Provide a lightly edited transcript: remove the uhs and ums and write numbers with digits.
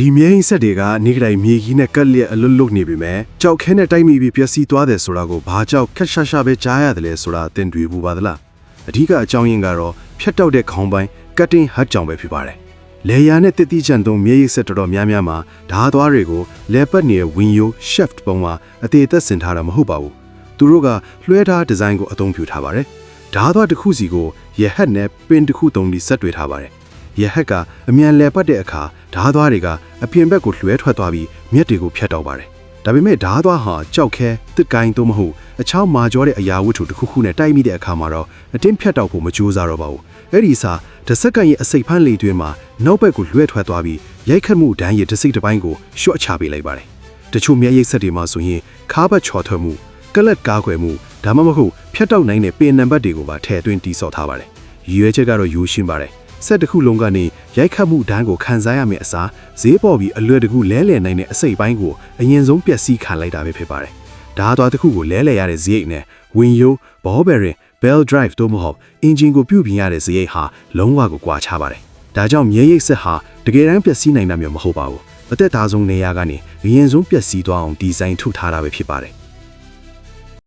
ဒီမြင်းဆက်တွေကနေ့ကလေးမြေကြီးနဲ့ကက်လျက်အလွတ်လွတ်နေပြီမဲ့ကြောက်ခဲနဲ့တိုက်မိပြီးပျက်စီးသွားတယ်ဆိုတာကိုဘာကြောက်ခက်ရှာရှာပဲကြားရတယ်လဲဆိုတာသင်တွေ့ဘူးပါသလားအဓိကအကြောင်းရင်းကတော့ဖြတ်တောက်တဲ့ခေါင်းပိုင်းကတ်တင်ဟတ်ကြောင်ပဲဖြစ်ပါတယ်လေယာနဲ့တစ်တိချန်သုံးမြေကြီးဆက်တော်တော်များများမှာဓာတ်သွားတွေကိုလဲပတ်နေတဲ့ဝင်းယို shaft ပုံမှာအသေးသက်ဆင်ထားတာမဟုတ်ပါဘူးသူတို့ကလွှဲထားဒီဇိုင်းကိုအသုံးပြုထားပါတယ်ဓာတ်သွားတစ်ခုစီကိုရဟတ်နဲ့ပင်တစ်ခုသုံးပြီးဆက်တွေ့ထားပါတယ်ရဟတ်ကအမြန်လဲပတ်တဲ့အခါဓာတ်သွားတွေကအပြင်ဘက်ကိုလွှဲထွက်သွားပြီးမြက်တွေကိုဖြတ်တောက်ပါတယ်။ဒါပေမဲ့ဓာတ်သွားဟာကြောက်ခဲတစ်ကိုင်းသို့မဟုတ်အချောင်းမာကျော်တဲ့အရာဝတ္ထုတစ်ခုခုနဲ့တိုက်မိတဲ့အခါမှာတော့အတင်းဖြတ်တောက်ဖို့မကြိုးစားတော့ပါဘူး။အဲ့ဒီစာတစ်စက္ကန့်ရဲ့အစိတ်ဖမ်းလေတွင်းမှာနောက်ဘက်ကိုလွှဲထွက်သွားပြီးရိုက်ခတ်မှုဒဏ်ရဲ့တစ်စိတ်တစ်ပိုင်းကိုရှော့ချပေးလိုက်ပါတယ်။တချို့မျက်ရည်ဆက်တွေမှာဆိုရင်ခါးပတ်ချော်ထွက်မှုကလတ်ကားခွဲမှုဒါမှမဟုတ်ဖြတ်တောက်နိုင်တဲ့ပင်နံပါတ်တွေကိုပါထည့်သွင်းတီးဆော့ထားပါတယ်။ရည်ရွယ်ချက်ကတော့ရိုးရှင်းပါတယ်။ဆက်တစ်ခုလုံးကနေရိုက်ခတ်မှုဒဏ်ကိုခံစားရမယ့်အစားဈေးပေါ်ပြီးအလွယ်တကူလဲလှယ်နိုင်တဲ့အစိတ်ပိုင်းကိုအရင်ဆုံးပျက်စီးခံလိုက်တာပဲဖြစ်ပါတယ်။ဓာတ်သွားတစ်ခုကိုလဲလှယ်ရတဲ့ဈေးနဲ့ဝင်းယို ball bearing bell drive တို့မဟုတ်အင်ဂျင်ကိုပြုပြင်ရတဲ့ဈေးဟာလုံးဝကိုကွာခြားပါတယ်။ဒါကြောင့်မြေရိပ်ဆက်ဟာတကယ်တမ်းပျက်စီးနိုင်တာမျိုးမဟုတ်ပါဘူး။အသက်သားဆုံးနေရာကနေအရင်ဆုံးပျက်စီးသွားအောင်ဒီဇိုင်းထုတ်ထားတာပဲဖြစ်ပါတယ်